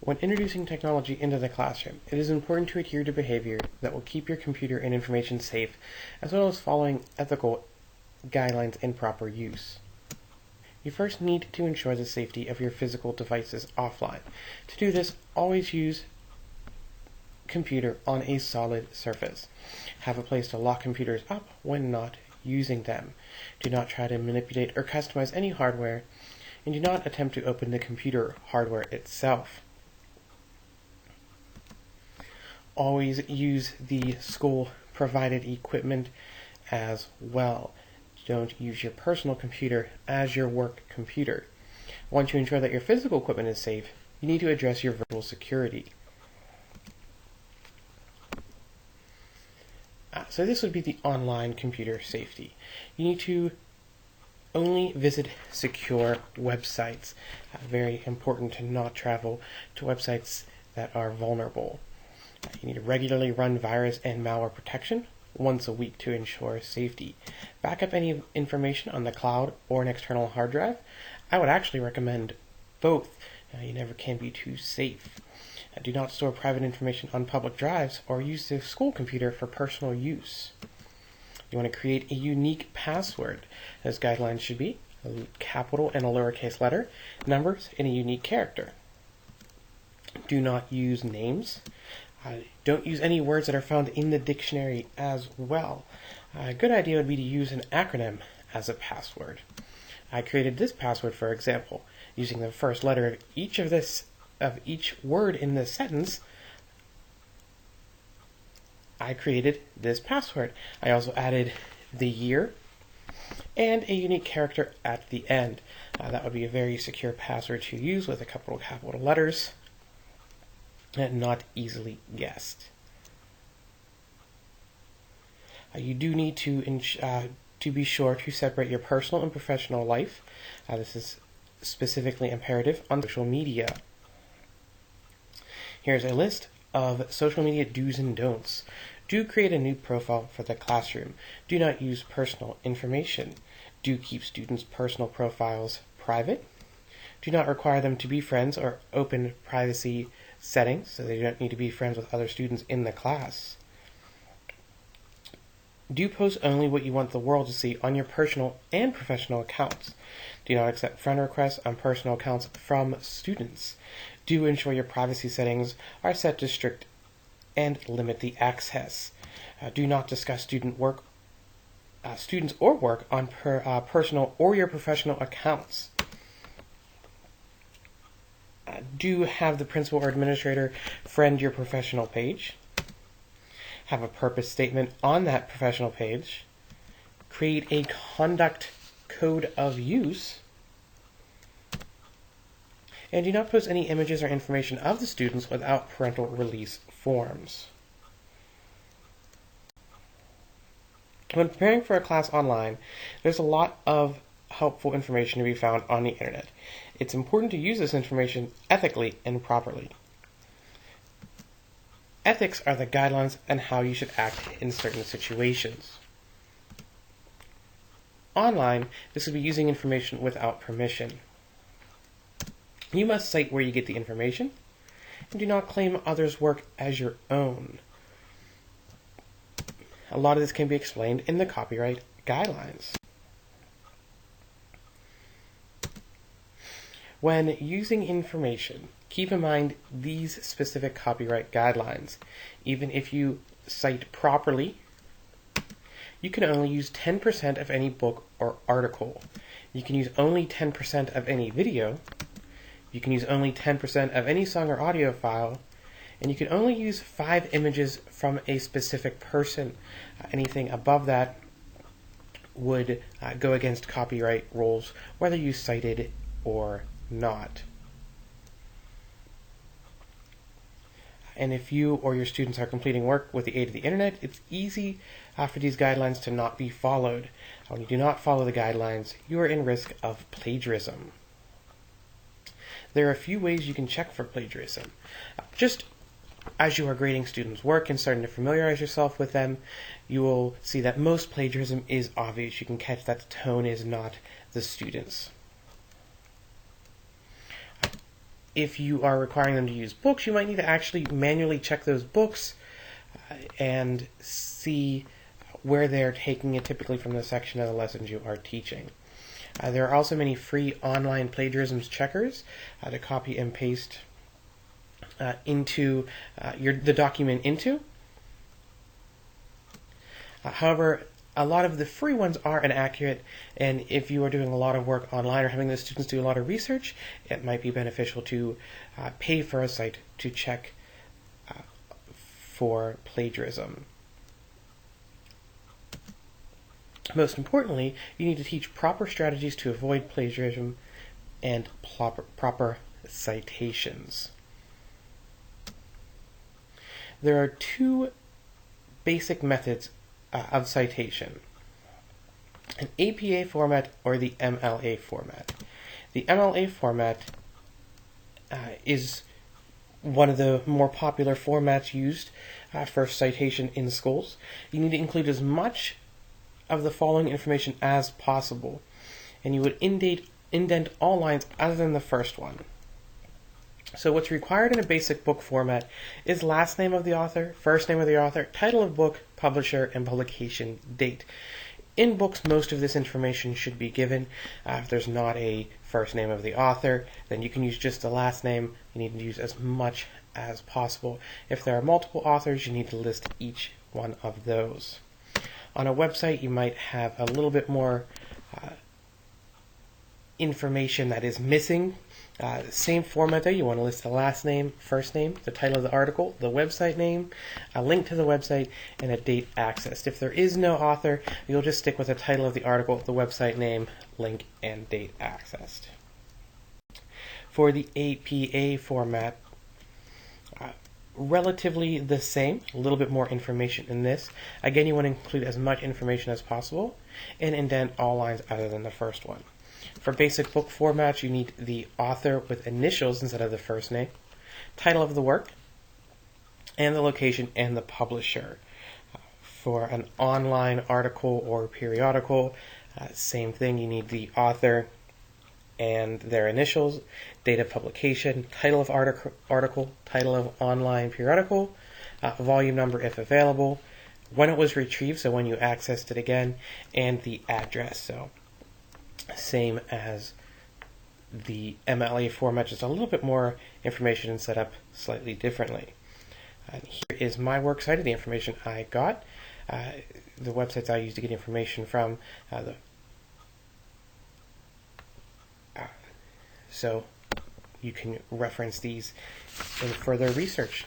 When introducing technology into the classroom, it is important to adhere to behavior that will keep your computer and information safe, as well as following ethical guidelines in proper use. You first need to ensure the safety of your physical devices offline. To do this, always use computer on a solid surface. Have a place to lock computers up when not using them. Do not try to manipulate or customize any hardware, and do not attempt to open the computer hardware itself. Always use the school-provided equipment as well. Don't use your personal computer as your work computer. Once you ensure that your physical equipment is safe, you need to address your virtual security. So this would be the online computer safety. You need to only visit secure websites. Very important to not travel to websites that are vulnerable. You need to regularly run virus and malware protection once a week to ensure safety. Back up any information on the cloud or an external hard drive. I would actually recommend both. You never can be too safe. Do not store private information on public drives or use the school computer for personal use. You want to create a unique password. Those guidelines should be a capital and a lowercase letter, numbers, and a unique character. Do not use names. Don't use any words that are found in the dictionary as well. A good idea would be to use an acronym as a password. I created this password, for example, using the first letter of each word in this sentence. I created this password. I also added the year and a unique character at the end. That would be a very secure password to use with a couple of capital letters and not easily guessed. You do need to be sure to separate your personal and professional life. This is specifically imperative on social media. Here's a list of social media do's and don'ts. Do create a new profile for the classroom. Do not use personal information. Do keep students' personal profiles private. Do not require them to be friends or open privacy settings, so they don't need to be friends with other students in the class. Do post only what you want the world to see on your personal and professional accounts. Do not accept friend requests on personal accounts from students. Do ensure your privacy settings are set to strict and limit the access. Do not discuss students or work on personal or your professional accounts. Do have the principal or administrator friend your professional page. Have a purpose statement on that professional page. Create a conduct code of use. And do not post any images or information of the students without parental release forms. When preparing for a class online, there's a lot of helpful information to be found on the internet. It's important to use this information ethically and properly. Ethics are the guidelines on how you should act in certain situations. Online, this would be using information without permission. You must cite where you get the information, and do not claim others' work as your own. A lot of this can be explained in the copyright guidelines. When using information, keep in mind these specific copyright guidelines. Even if you cite properly, you can only use 10% of any book or article. You can use only 10% of any video. You can use only 10% of any song or audio file. And you can only use 5 images from a specific person. Anything above that would go against copyright rules, whether you cited or not. And if you or your students are completing work with the aid of the internet, it's easy for these guidelines to not be followed. When you do not follow the guidelines, you are in risk of plagiarism. There are a few ways you can check for plagiarism. Just as you are grading students' work and starting to familiarize yourself with them, you will see that most plagiarism is obvious. You can catch that the tone is not the student's. if you are requiring them to use books, you might need to actually manually check those books and see where they're taking it, typically from the section of the lessons you are teaching. There are also many free online plagiarisms checkers to copy and paste into the document into. However, a lot of the free ones are inaccurate, and if you are doing a lot of work online or having the students do a lot of research, it might be beneficial to pay for a site to check for plagiarism. Most importantly, you need to teach proper strategies to avoid plagiarism and proper citations. There are two basic methods of citation: an APA format or the MLA format. The MLA format is one of the more popular formats used for citation in schools. You need to include as much of the following information as possible, and you would indent all lines other than the first one. So what's required in a basic book format is last name of the author, first name of the author, title of book, publisher, and publication date. In books, most of this information should be given. If there's not a first name of the author, then you can use just the last name. You need to use as much as possible. If there are multiple authors, you need to list each one of those. On a website, you might have a little bit more information that is missing. Same format though, you want to list the last name, first name, the title of the article, the website name, a link to the website, and a date accessed. If there is no author, you'll just stick with the title of the article, the website name, link, and date accessed. For the APA format, relatively the same, a little bit more information in this. Again, you want to include as much information as possible and indent all lines other than the first one. For basic book formats, you need the author with initials instead of the first name, title of the work, and the location and the publisher. For an online article or periodical, same thing, you need the author and their initials, date of publication, title of article, title of online periodical, volume number if available, when it was retrieved, so when you accessed it again, and the address. So same as the MLA format, just a little bit more information and set up slightly differently. And here is my works cited, the information I got, the websites I use to get information from. So you can reference these in further research.